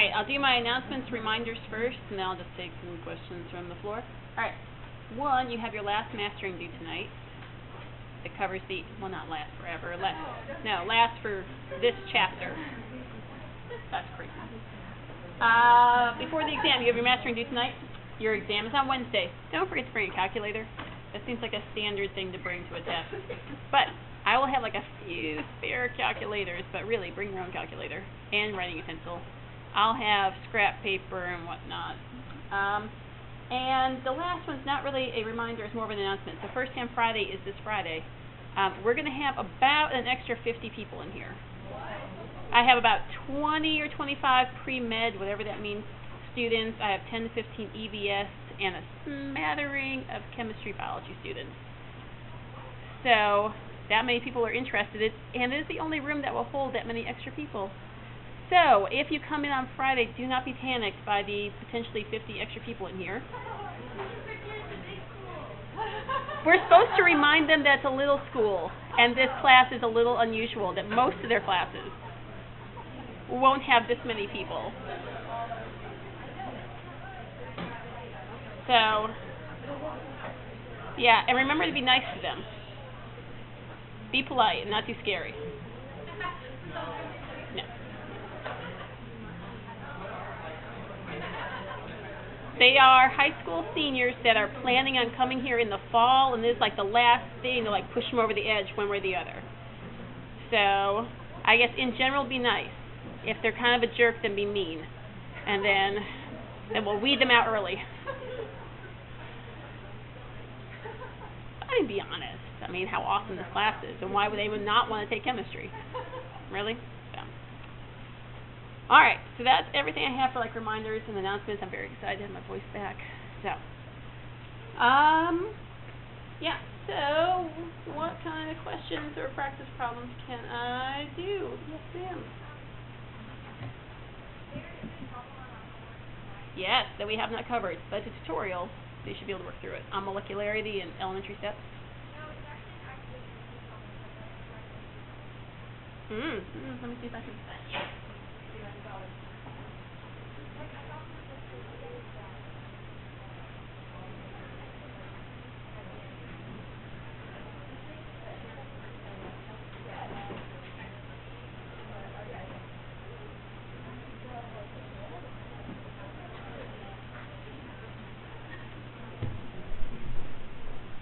Alright, I'll do my announcements, reminders first, and then I'll just take some questions from the floor. Alright, one, you have your last mastering due tonight. It covers the, well, not last forever, last for this chapter. That's crazy. Before the exam, you have your mastering due tonight. Your exam is on Wednesday. Don't forget to bring a calculator. That seems like a standard thing to bring to a test. But I will have like a few spare calculators, but really, bring your own calculator and writing utensil. I'll have scrap paper and whatnot. And the last one's not really a reminder, it's more of an announcement. So First Hand Friday is this Friday. We're going to have about an extra 50 people in here. I have about 20 or 25 pre-med, whatever that means, students. I have 10 to 15 EVS and a smattering of chemistry biology students. So that many people are interested, and it is the only room that will hold that many extra people. So if you come in on Friday, do not be panicked by the potentially 50 extra people in here. We're supposed to remind them that it's a little school, and this class is a little unusual, that most of their classes won't have this many people. So, yeah, and remember to be nice to them. Be polite and not too scary. No. They are high school seniors that are planning on coming here in the fall, and this is like the last thing to like push them over the edge one way or the other. So, I guess in general, be nice. If they're kind of a jerk, then be mean. And then we'll weed them out early. I mean, be honest. I mean, how awesome this class is, and why would they not want to take chemistry? Really? Yeah. Alright, so that's everything I have for like reminders and announcements. I'm very excited to have my voice back. So, yeah, so what kind of questions or practice problems can I do? Yes, ma'am. Yes, that we have not covered, but it's a tutorial, so you should be able to work through it. On molecularity and elementary steps. Let me see if I can.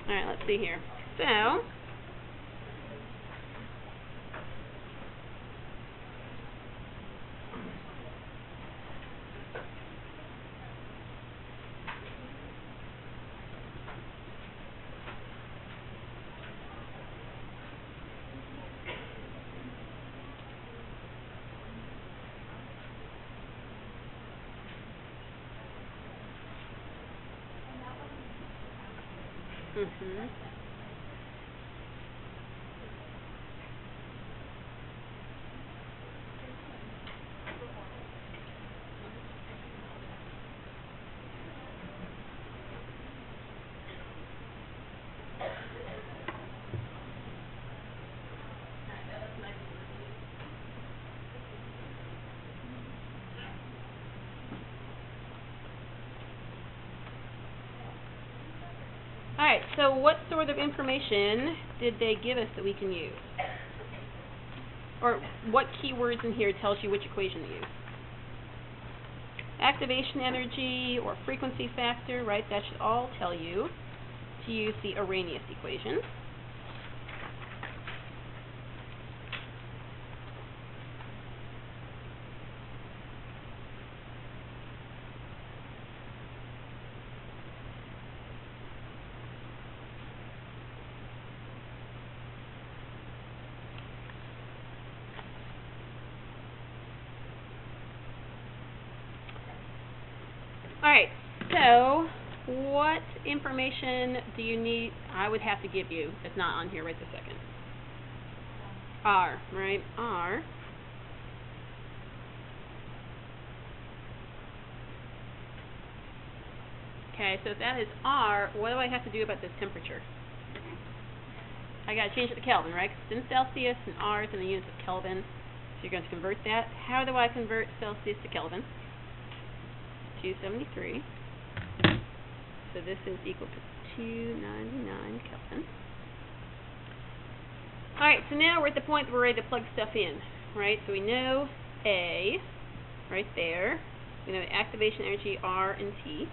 Alright, let's see here. So, alright, so what sort of information did they give us that we can use? Or what keywords in here tells you which equation to use? Activation energy or frequency factor, right? That should all tell you to use the Arrhenius equation. Alright, so what information do you need? I would have to give you. It's not on here right this second. R, right? R. Okay, so if that is R, what do I have to do about this temperature? I got to change it to Kelvin, right? 'Cause it's in Celsius and R is in the units of Kelvin. So you're going to convert that. How do I convert Celsius to Kelvin? 273. So this is equal to 299 Kelvin. Alright, so now we're at the point where we're ready to plug stuff in, right? So we know A, right there. We know activation energy R and T.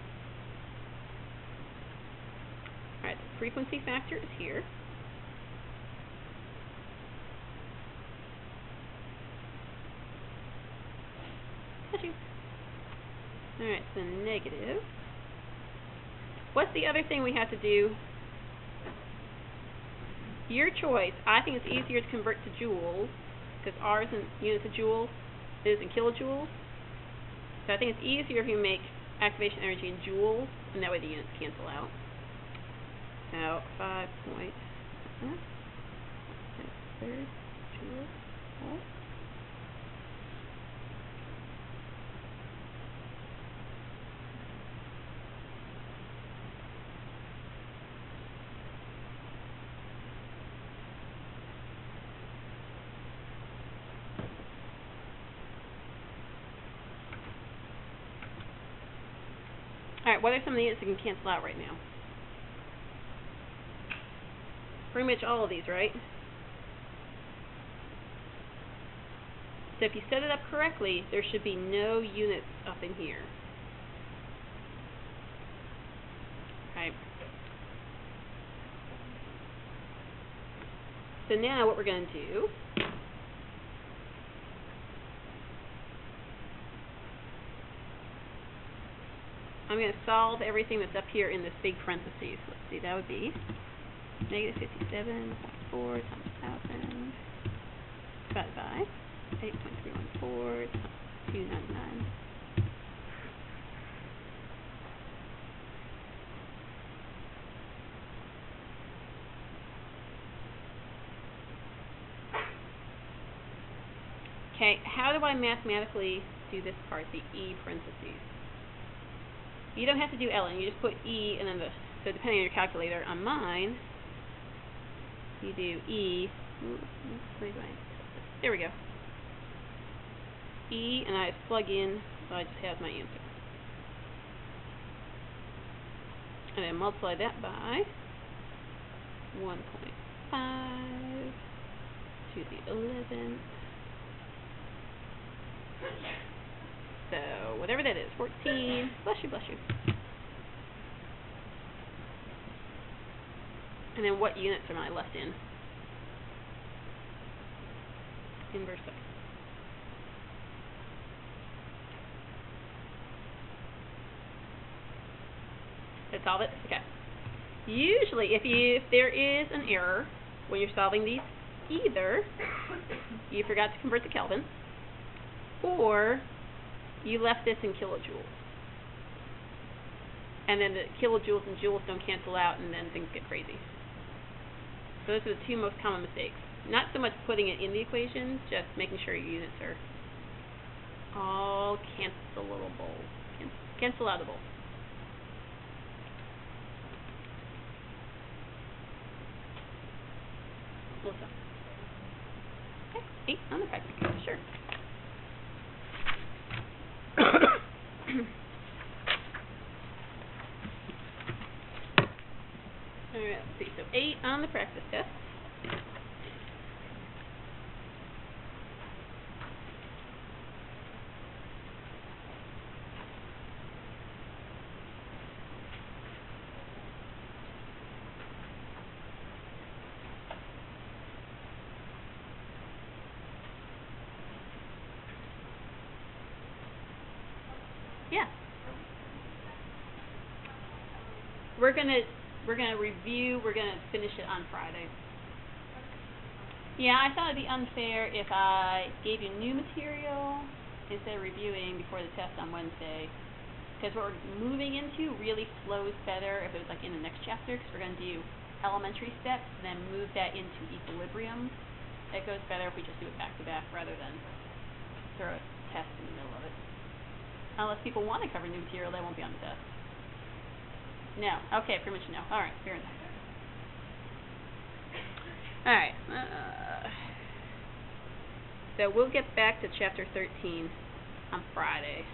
Alright, the frequency factor is here. Alright, so negative. What's the other thing we have to do? Your choice. I think it's easier to convert to joules, because R is in units of joules, it is in kilojoules. So I think it's easier if you make activation energy in joules, and that way the units cancel out. Now, 5.3 joules. Alright, what are some of the units that can cancel out right now? Pretty much all of these, right? So if you set it up correctly, there should be no units up in here. Right. So now what we're going to do I'm going to solve everything that's up here in this big parentheses. Let's see, that would be negative 57.4 times 1,000 divided by 8.314 times 299. Okay, how do I mathematically do this part, the E parentheses? You don't have to do ln, you just put E and then so depending on your calculator, on mine, you do E, there we go. E, and I plug in, so I just have my answer. And then multiply that by 1.5 to the 11th. So, whatever that is, 14, bless you, bless you. And then what units am I left in? Inverse of. Did I solve it? Okay. Usually, if there is an error when you're solving these, either you forgot to convert to Kelvin, or you left this in kilojoules. And then the kilojoules and joules don't cancel out, and then things get crazy. So those are the two most common mistakes. Not so much putting it in the equation, just making sure your units are all cancelable. Cancel-outable. Melissa. Okay, 8 on the practice code, sure. Alright, let's see. So 8 on the practice test. Yeah. We're gonna review, we're gonna finish it on Friday. Yeah, I thought it'd be unfair if I gave you new material instead of reviewing before the test on Wednesday. Because what we're moving into really flows better if it was like in the next chapter, because we're gonna do elementary steps and then move that into equilibrium. It goes better if we just do it back to back rather than throw a test in the middle of it. Unless people want to cover new material, that won't be on the test. No. Okay, pretty much no. Alright, fair enough. Alright. So we'll get back to chapter 13 on Friday.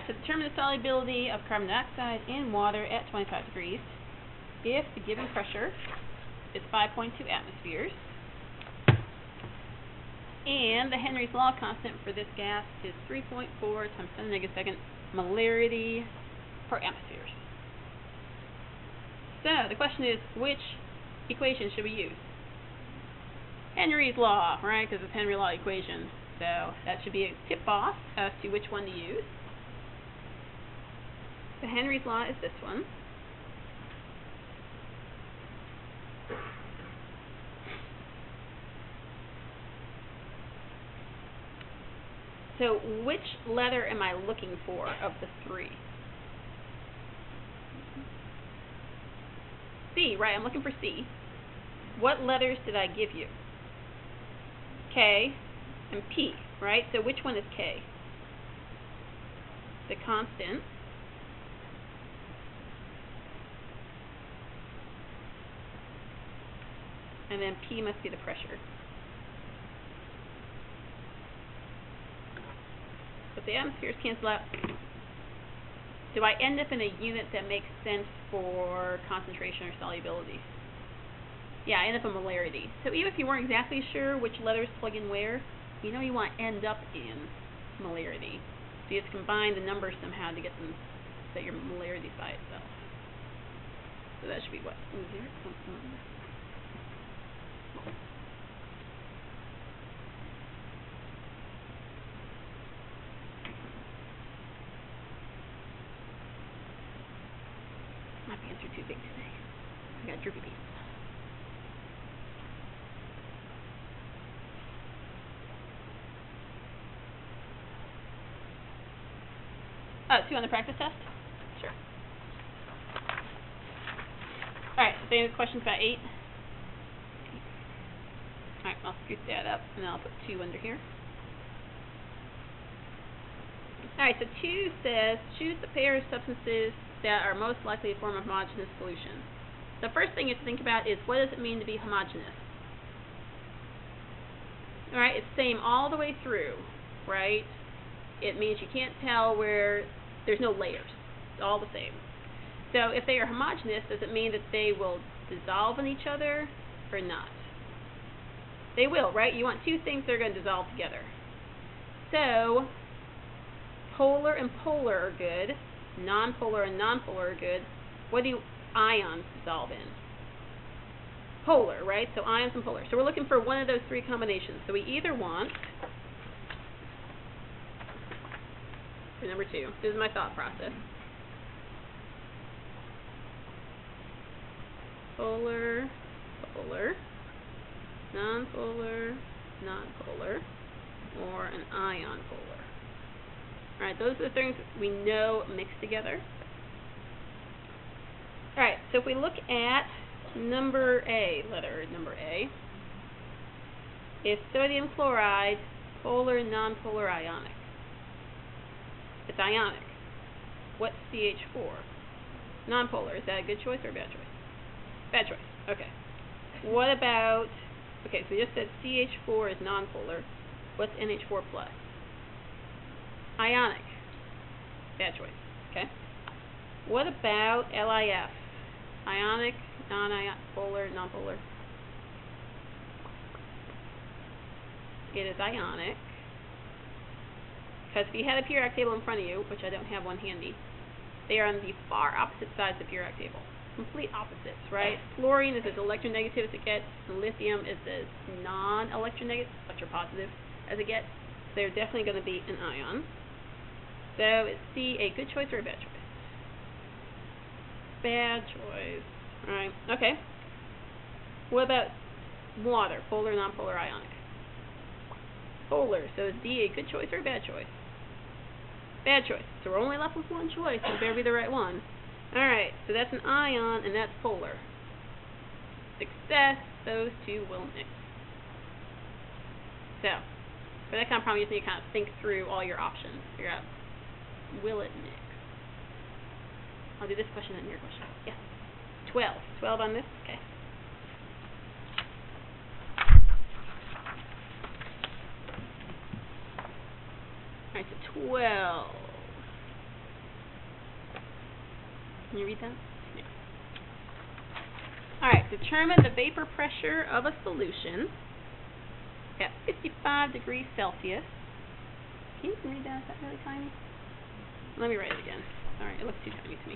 so determine the solubility of carbon dioxide in water at 25 degrees if the given pressure is 5.2 atmospheres. And the Henry's law constant for this gas is 3.4 times 10 to the negative second molarity per atmospheres. So the question is, which equation should we use? Henry's law, right? Because it's Henry law equation. So that should be a tip-off as to which one to use. So Henry's law is this one. So which letter am I looking for of the three? C, right? I'm looking for C. What letters did I give you? K and P, right? So which one is K? The constant. And then P must be the pressure. But the atmospheres cancel out. Do I end up in a unit that makes sense for concentration or solubility? Yeah, I end up in molarity. So even if you weren't exactly sure which letters plug in where, you know you want to end up in molarity. So you have to combine the numbers somehow to get them so your molarity is by itself. So that should be what? 0. My pants are too big today. I got droopy pants. Oh, 2 on the practice test? Sure. Alright, so any questions about 8? Alright, I'll scoot that up, and then I'll put 2 under here. Alright, so 2 says, choose the pair of substances that are most likely to form a homogeneous solution. The first thing you have to think about is, what does it mean to be homogeneous? Alright, it's the same all the way through, right? It means you can't tell where there's no layers. It's all the same. So if they are homogeneous, does it mean that they will dissolve in each other or not? They will, right? You want 2 things that are going to dissolve together. So polar and polar are good. Nonpolar and nonpolar are good. What do ions dissolve in? Polar, right? So ions and polar. So we're looking for one of those 3 combinations. So we either want, for number 2, this is my thought process. Polar, polar, nonpolar, nonpolar, or an ion polar. Alright, those are the things we know mix together. Alright, so if we look at number A, letter number A, is sodium chloride polar, nonpolar, ionic? It's ionic. What's CH4? Nonpolar. Is that a good choice or a bad choice? Bad choice. Okay. What about, okay, so we just said CH4 is nonpolar. What's NH4 plus? Ionic. Bad choice. Okay. What about LiF? Ionic, non-ionic, polar, nonpolar? It is ionic. Because if you had a periodic table in front of you, which I don't have one handy, they are on the far opposite sides of the periodic table. Complete opposites, right? Fluorine is as electronegative as it gets, and lithium is as non-electronegative, electropositive as it gets. So they're definitely going to be an ion. So is C a good choice or a bad choice? Bad choice. Alright, okay. What about water? Polar, nonpolar, ionic? Polar. So is D a good choice or a bad choice? Bad choice. So we're only left with one choice. It better be the right one. Alright, so that's an ion and that's polar. Success, those 2 will mix. So, for that kind of problem, you just need to kind of think through all your options. Figure out, will it mix? I'll do this question and your question. Yeah. 12. 12 on this? Okay. Alright, so 12. Can you read that? Yeah. All right, determine the vapor pressure of a solution at 55 degrees Celsius. Can you read that? Is that really tiny? Let me write it again. All right, it looks too tiny to me.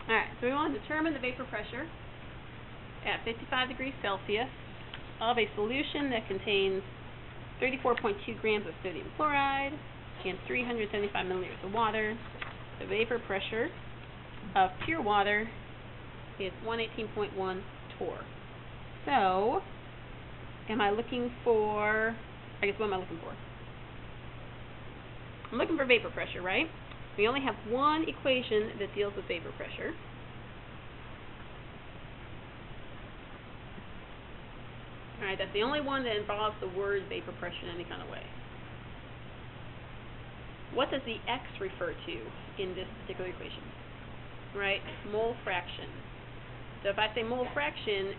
Alright, so we want to determine the vapor pressure at 55 degrees Celsius of a solution that contains 34.2 grams of sodium chloride and 375 milliliters of water. The vapor pressure of pure water is 118.1 torr. So, am I looking for, I guess what am I looking for? I'm looking for vapor pressure, right? We only have one equation that deals with vapor pressure. Alright, that's the only one that involves the word vapor pressure in any kind of way. What does the X refer to in this particular equation? Right? Mole fraction. So if I say mole fraction,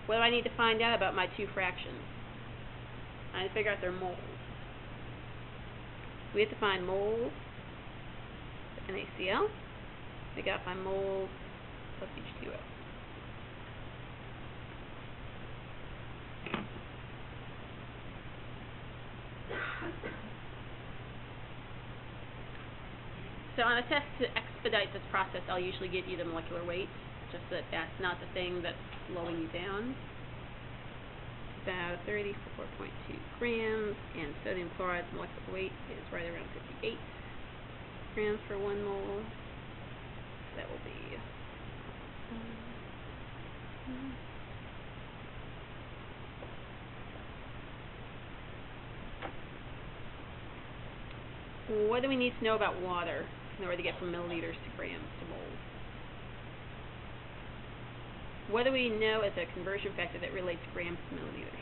what do I need to find out about my two fractions? I need to figure out their moles. We have to find moles of NaCl. We got to find moles of H2O. So on a test to expedite this process, I'll usually give you the molecular weight, just so that that's not the thing that's slowing you down. About 34.2 grams, and sodium chloride's molecular weight is right around 58 grams per 1 mole. So that will be what do we need to know about water in order to get from milliliters to grams to moles? What do we know as a conversion factor that relates grams to milliliters?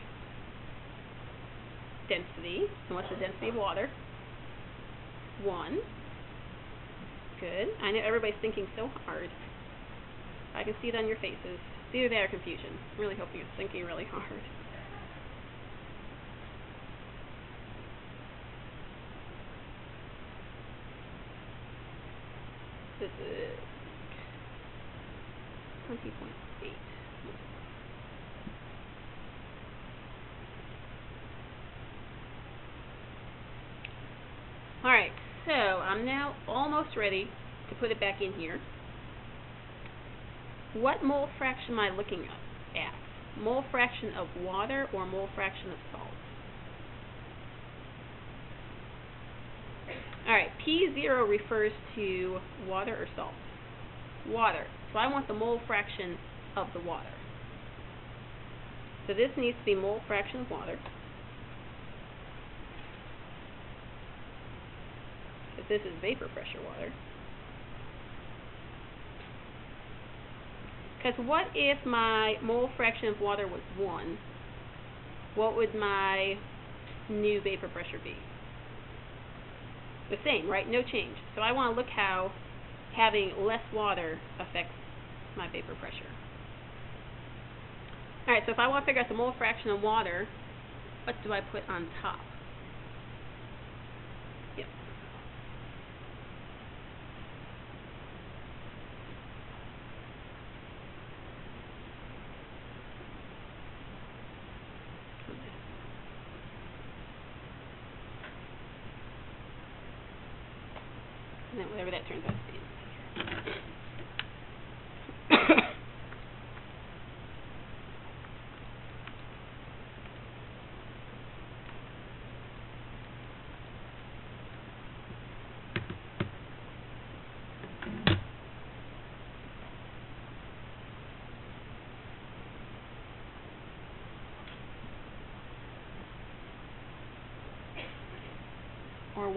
Density. And what's the density of water? 1. Good. I know everybody's thinking so hard. I can see it on your faces. It's either that or confusion. I'm really hoping you're thinking really hard. This is 20.8. Alright, so I'm now almost ready to put it back in here. What mole fraction am I looking at? Mole fraction of water or mole fraction of salt? Alright, P0 refers to water or salt? Water. So I want the mole fraction of the water. So this needs to be mole fraction of water. If this is vapor pressure water. Because what if my mole fraction of water was 1? What would my new vapor pressure be? The same, right? No change. So I want to look how having less water affects my vapor pressure. Alright, so if I want to figure out the mole fraction of water, what do I put on top? Yep. And then whatever that turns out to be.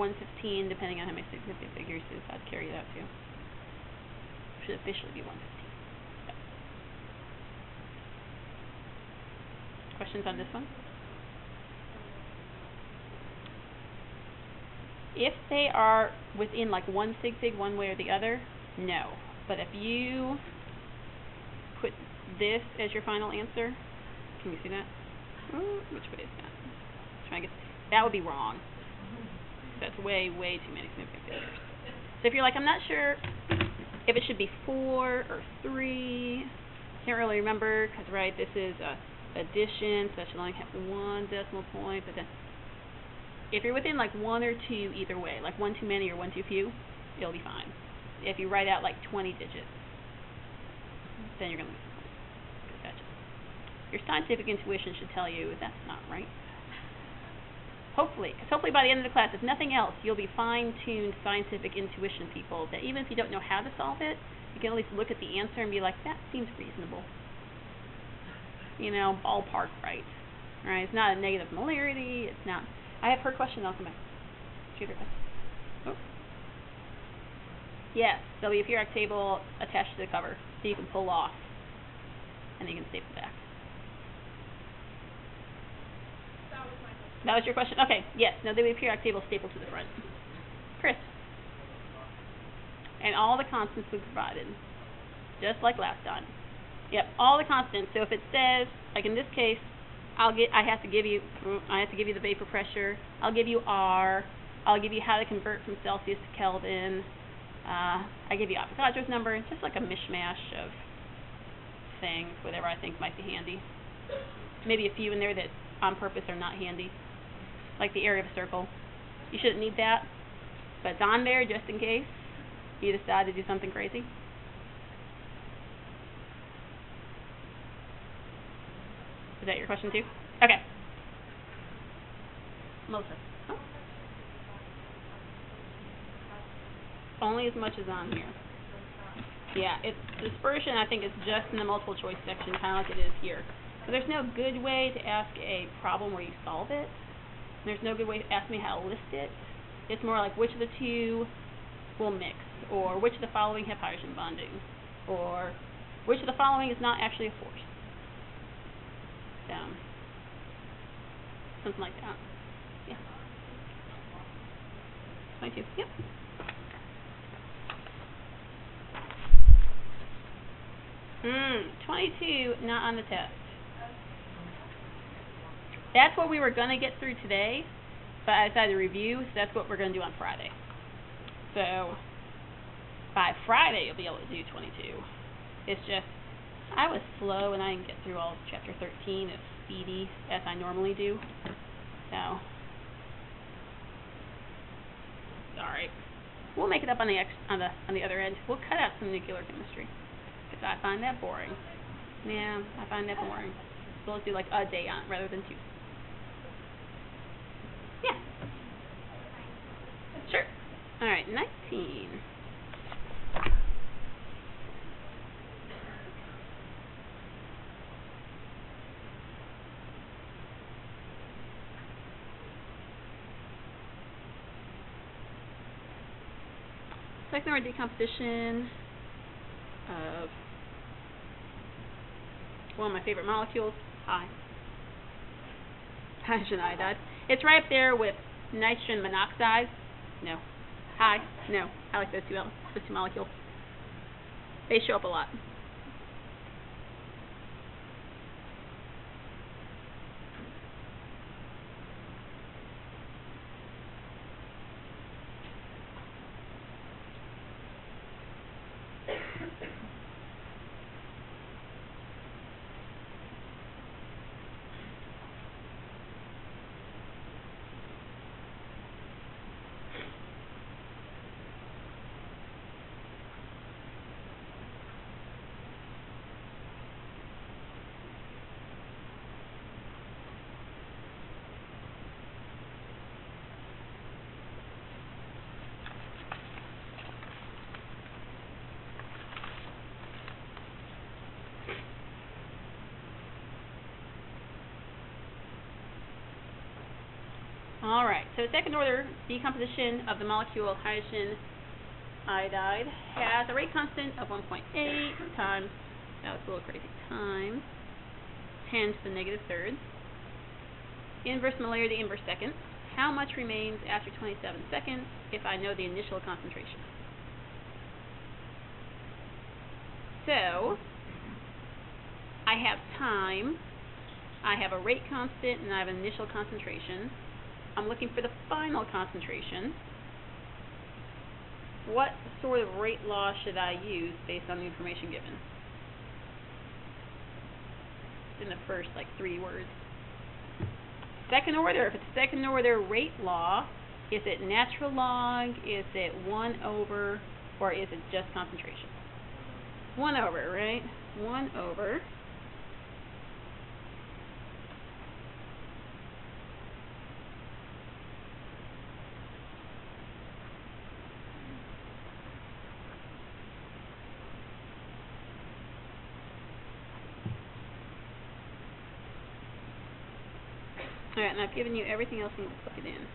115, depending on how many significant figures is. I'd carry that too. Should officially be 115. Yep. Questions on this one? If they are within like 1 sig one way or the other, no. But if you put this as your final answer, can you see that? Which way is that? Trying to get, that would be wrong. That's way too many significant figures. So if you're like, I'm not sure if it should be 4 or 3, can't really remember, because right, this is addition, so I should only have 1 decimal point, but then if you're within like 1 or 2 either way, like 1 too many or 1 too few, it'll be fine. If you write out like 20 digits, then you're going to lose some points. Gotcha. Your scientific intuition should tell you that's not right. Hopefully, because hopefully by the end of the class, if nothing else, you'll be fine-tuned scientific intuition people that even if you don't know how to solve it, you can at least look at the answer and be like, that seems reasonable. You know, ballpark right. Right? It's not a negative molarity. It's not. I have her question. I'll come back. Shoot her question. Oh. Yes, there'll be a periodic table attached to the cover, so you can pull off, and you can staple back. That was your question? Okay, yes. No, there'll be a periodic table stapled to the front. Chris. And all the constants we provided, just like last time. Yep, all the constants. So if it says, like in this case, I have to give you the vapor pressure. I'll give you R. I'll give you how to convert from Celsius to Kelvin. I give you Avogadro's number. It's just like a mishmash of things, whatever I think might be handy. Maybe a few in there that on purpose are not handy, like the area of a circle. You shouldn't need that, but it's on there just in case you decide to do something crazy. Is that your question too? Okay. Melissa. Oh. Only as much as on here. Yeah, it's dispersion, I think, is just in the multiple choice section, kind of like it is here. So there's no good way to ask a problem where you solve it. There's no good way to ask me how to list it. It's more like which of the two will mix, or which of the following have hydrogen bonding, or which of the following is not actually a force. Something like that. Yeah. 22. Yep. Hmm. 22, not on the test. That's what we were going to get through today, but I decided to review, so that's what we're going to do on Friday. So, by Friday, you'll be able to do 22. It's just, I was slow and I didn't get through all of Chapter 13 as speedy as I normally do. So, sorry. We'll make it up on the other end. We'll cut out some nuclear chemistry, because I find that boring. Yeah, I find that boring. So let's do like a day on it rather than 2. Yeah. Sure. All right, 19. Second order decomposition of one of my favorite molecules, hydrogen iodide. It's right up there with nitrogen monoxide. No. No. I like those two molecules. They show up a lot. All right, so second order decomposition of the molecule hydrogen iodide has a rate constant of 1.8 times, that was a little crazy, times 10 to the negative third. Inverse molarity, inverse seconds. How much remains after 27 seconds if I know the initial concentration? So, I have time, I have a rate constant, and I have an initial concentration. I'm looking for the final concentration. What sort of rate law should I use based on the information given? In the first, 3 words. Second order, if it's second order rate law, is it natural log, is it 1 over, or is it just concentration? 1 over, right? 1 over. Alright, and I've given you everything else you need to plug it in.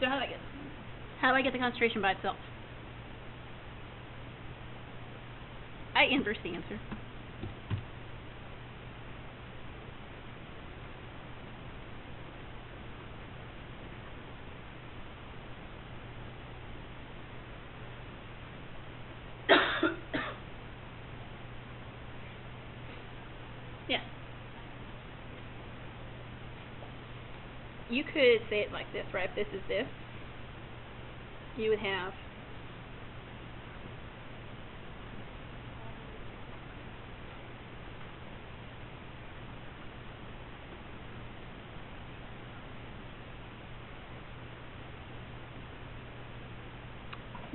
So how do I get the concentration by itself? I inverse the answer. Yeah. You could say it like this, right? If this is this, you would have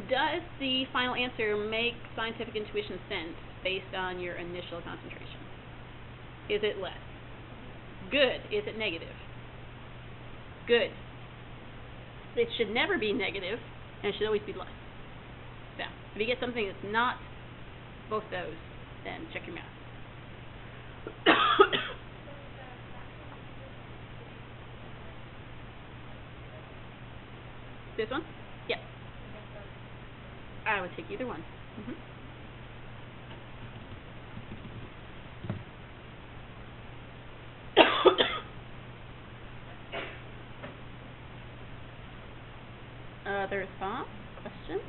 does the final answer make scientific intuition sense based on your initial concentration? Is it less? Good. Is it negative? Good. It should never be negative, and it should always be less. So, if you get something that's not both those, then check your math. This one? Yes. I would take either one. Other thoughts? Questions?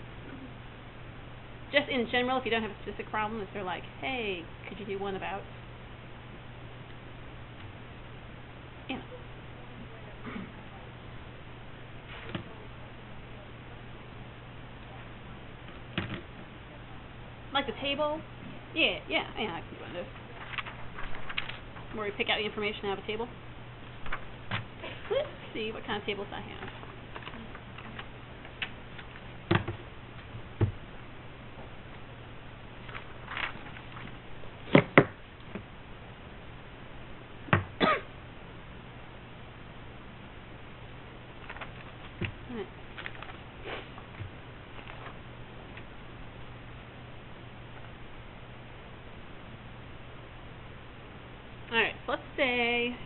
Just in general, if you don't have a specific problem, if they're like, hey, could you do one about? Yeah. Like the table? Yeah, I can do one of those. Where we pick out the information and have a table. Let's see what kind of tables I have. Alright, so let's say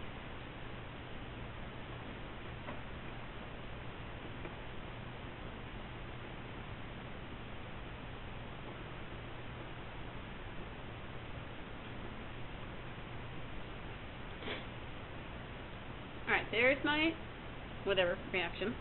alright, there's my whatever reaction.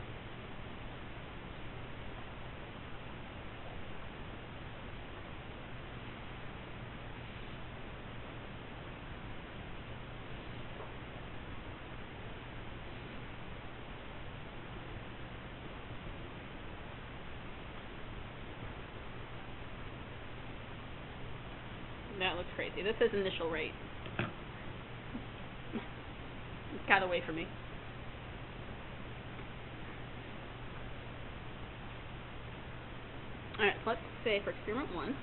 That looks crazy. This is initial rate. It got away from me. Alright, so let's say for experiment 1.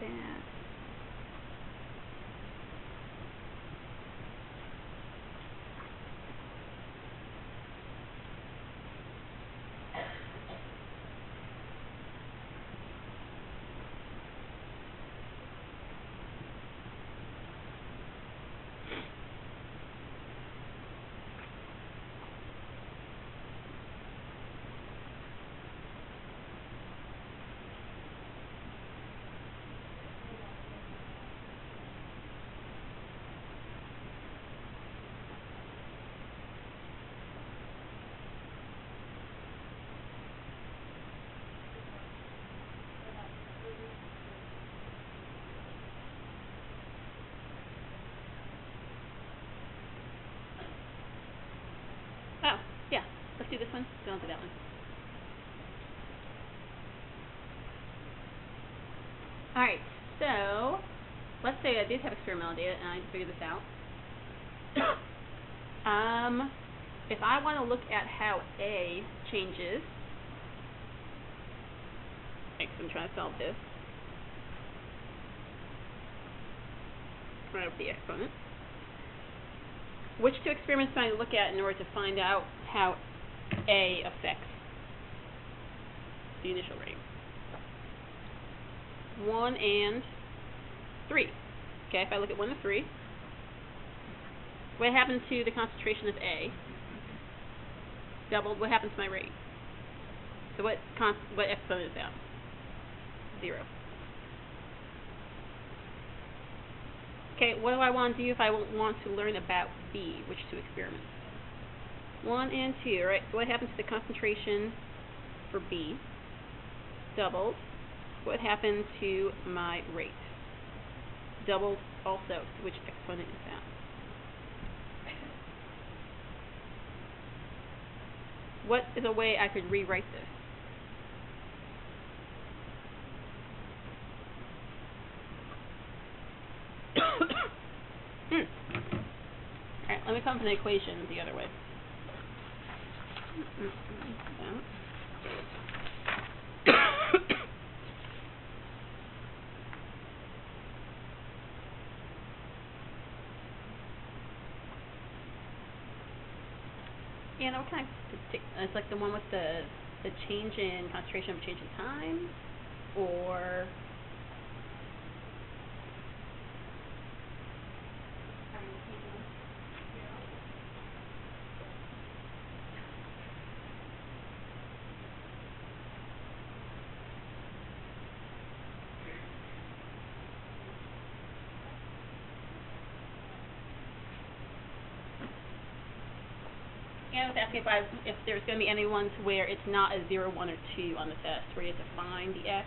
That. Oh, yeah. Let's do this one. Don't do that one. Alright, so let's say I did have experimental data and I figured this out. If I want to look at how A changes, I'm trying to solve this. Right up the exponent. Which two experiments can I look at in order to find out how A affects the initial rate? 1 and 3. Okay, if I look at 1 and 3, what happens to the concentration of A? Doubled. What happens to my rate? So what exponent is that? 0. Okay, what do I want to do if I want to learn about B? Which two experiments? 1 and 2, right? So what happens to the concentration for B? Doubled. What happened to my rate? Doubled also. So which exponent is that? What is a way I could rewrite this? Alright, let me come to the equation the other way. And what kind of it's like the one with the change in concentration of change in time, or I was asking if there's going to be any ones where it's not a 0, 1, or 2 on the test, where you have to find the x.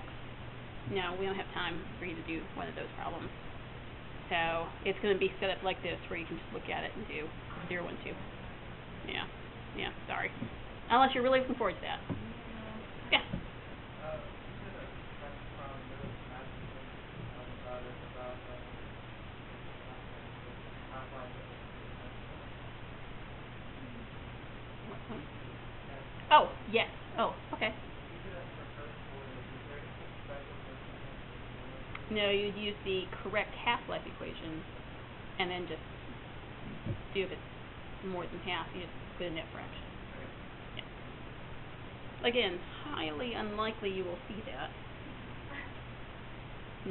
No, we don't have time for you to do one of those problems. So it's going to be set up like this, where you can just look at it and do 0, 1, 2. Yeah, sorry. Unless you're really looking forward to that. Yeah. Oh, yes. Oh, okay. No, you'd use the correct half-life equation, and then just do if it's more than half, you just put a net fraction. Yeah. Again, highly unlikely you will see that.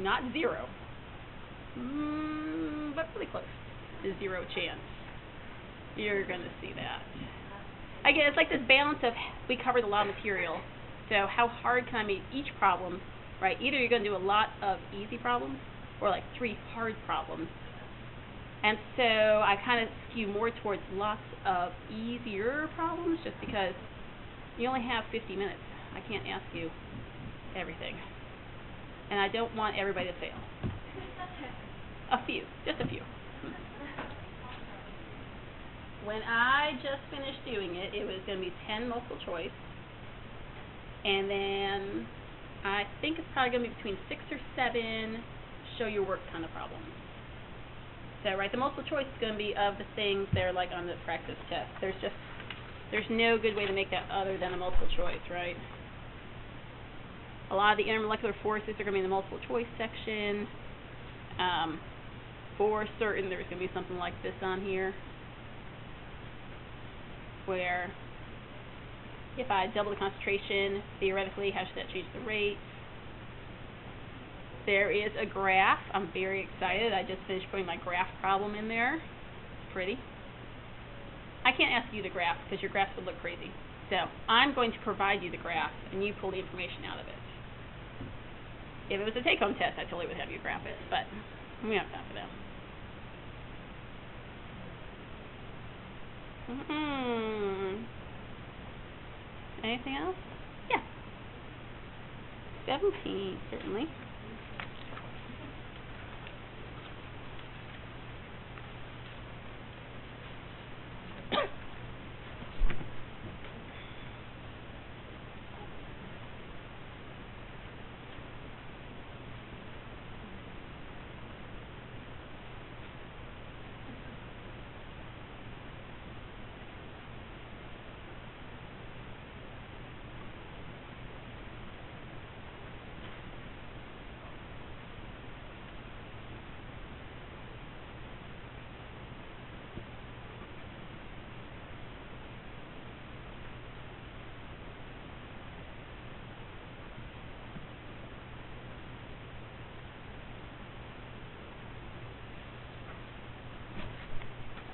Not 0. But pretty close. A 0 chance you're going to see that. Again, it's like this balance of, we covered a lot of material, so how hard can I make each problem, right? Either you're going to do a lot of easy problems, or like 3 hard problems. And so I kind of skew more towards lots of easier problems, just because you only have 50 minutes. I can't ask you everything. And I don't want everybody to fail. A few, just a few. when I just finished doing it, it was going to be 10 multiple choice, and then I think it's probably going to be between 6 or 7 show your work kind of problems. So, right, the multiple choice is going to be of the things that are like on the practice test. There's no good way to make that other than a multiple choice, right? A lot of the intermolecular forces are going to be in the multiple choice section. For certain, there's going to be something like this on here, where if I double the concentration, theoretically, how should that change the rate? There is a graph. I'm very excited. I just finished putting my graph problem in there. It's pretty. I can't ask you the graph because your graphs would look crazy. So I'm going to provide you the graph, and you pull the information out of it. If it was a take-home test, I totally would have you graph it, but we don't have time for that. Anything else? Yeah. 17, certainly.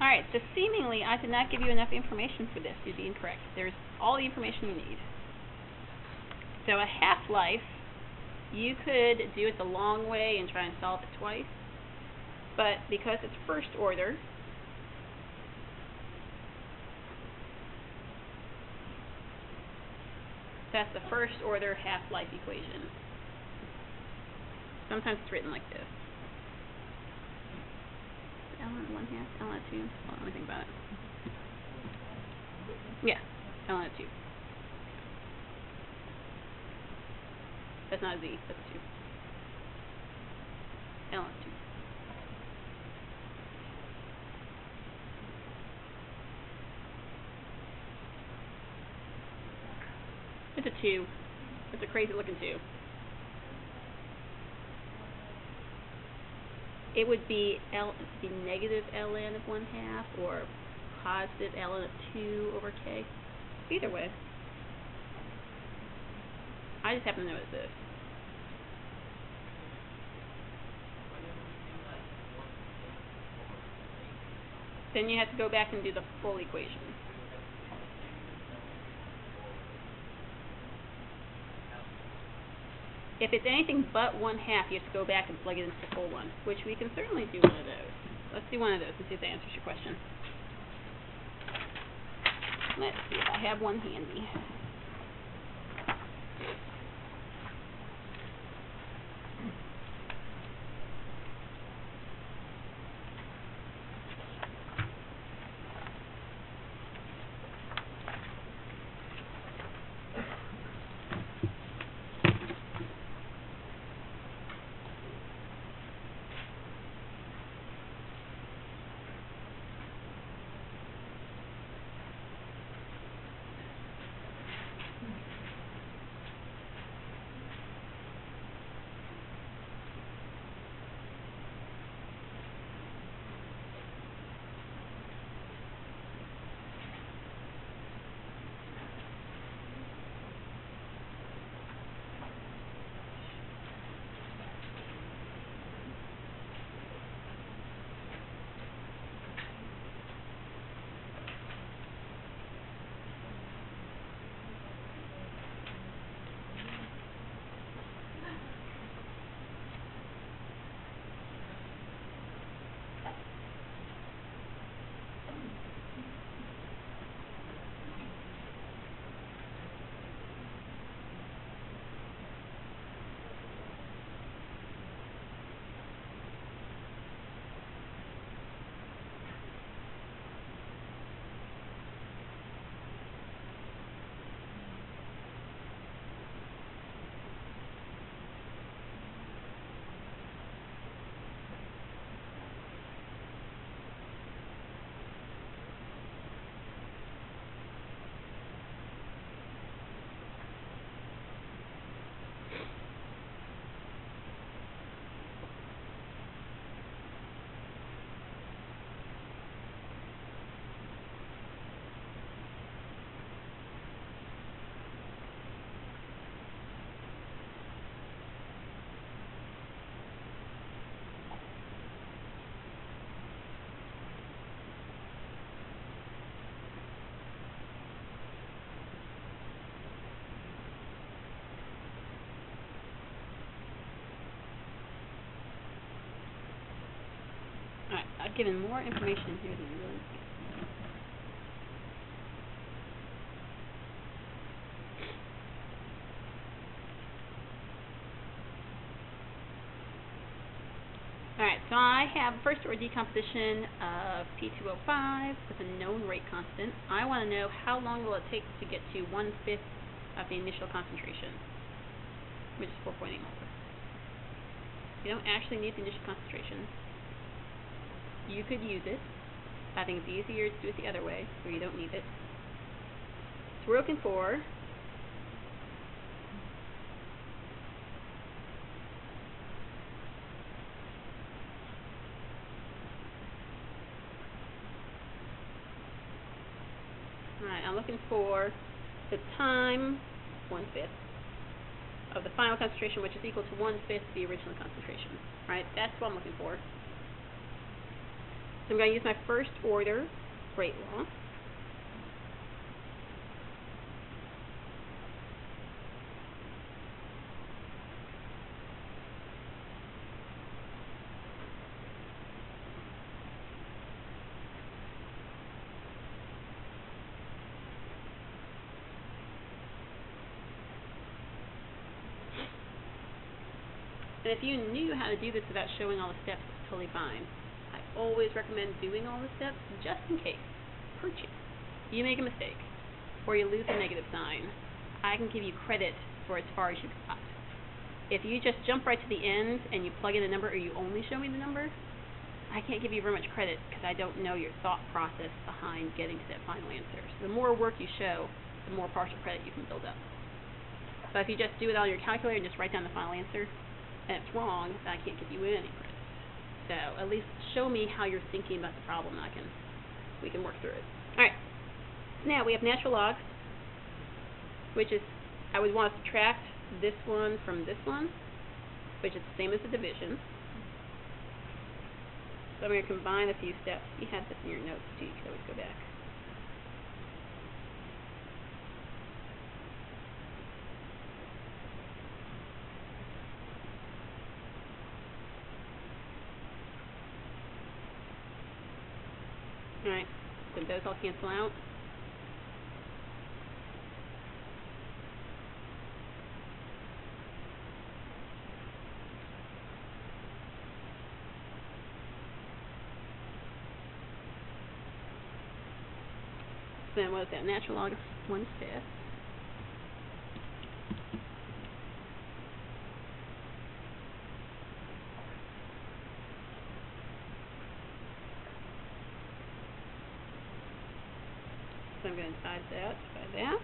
Alright, so seemingly I did not give you enough information for this. You'd be incorrect. There's all the information you need. So a half-life, you could do it the long way and try and solve it twice. But because it's first order, that's the first order half-life equation. Sometimes it's written like this. ln 1/2, ln 2. Hold on, let me think about it. Yeah, ln 2. That's not a z, that's a 2. ln 2. It's a 2. It's a crazy looking 2. It would be negative ln of 1/2 or positive ln of 2 over k. Either way. I just happen to know it's this. Then you have to go back and do the full equation. If it's anything but 1/2, you have to go back and plug it into the full one, which we can certainly do one of those. Let's do one of those and see if that answers your question. Let's see if I have one handy. I've given more information here than you really need. Alright, so I have first order decomposition of P2O5 with a known rate constant. I want to know how long will it take to get to 1/5 of the initial concentration, which is 4.8 molar. You don't actually need the initial concentration. You could use it. I think it's easier to do it the other way, where you don't need it. So we're looking for I'm looking for the time 1/5 of the final concentration, which is equal to 1/5 the original concentration. Right? That's what I'm looking for. So I'm going to use my first order rate law. And if you knew how to do this without showing all the steps, it's totally fine. I always recommend doing all the steps just in case. Per chance. You make a mistake, or you lose a negative sign. I can give you credit for as far as you got. If you just jump right to the end and you plug in a number, or you only show me the number, I can't give you very much credit because I don't know your thought process behind getting to that final answer. So the more work you show, the more partial credit you can build up. But if you just do it on your calculator and just write down the final answer, and it's wrong, then I can't give you any credit. So at least show me how you're thinking about the problem, and we can work through it. Alright, now we have natural logs, which is, I would want to subtract this one from this one, which is the same as the division. So I'm going to combine a few steps. You had this in your notes too, you could always go back. Alright, so those all cancel out. So then what is that? Natural log of 1/5. So I'm going to divide that by that.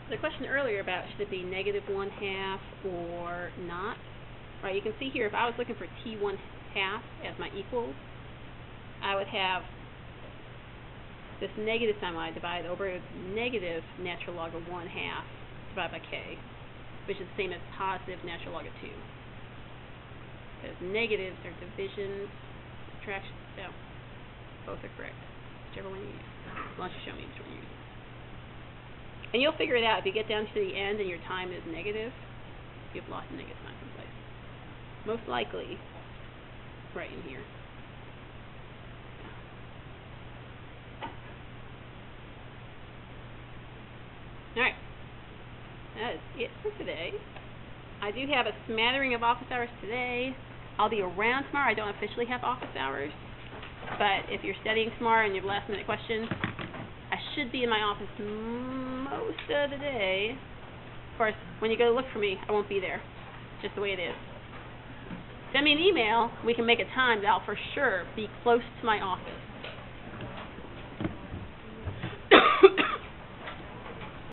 The question earlier about should it be -1/2 or not, right? You can see here if I was looking for T1/2 as my equals, I would have this negative sign when I divide over is negative natural log of 1/2 divided by k, which is the same as positive natural log of 2. Because negatives are divisions, subtractions, so both are correct. Whichever one you use, as long as you show me which one you're using. And you'll figure it out if you get down to the end and your time is negative, you've lost a negative sign someplace. Most likely, right in here. Alright, that is it for today. I do have a smattering of office hours today. I'll be around tomorrow. I don't officially have office hours, but if you're studying tomorrow and you have last minute questions, I should be in my office most of the day. Of course, when you go to look for me, I won't be there. It's just the way it is. Send me an email. We can make a time that I'll for sure be close to my office.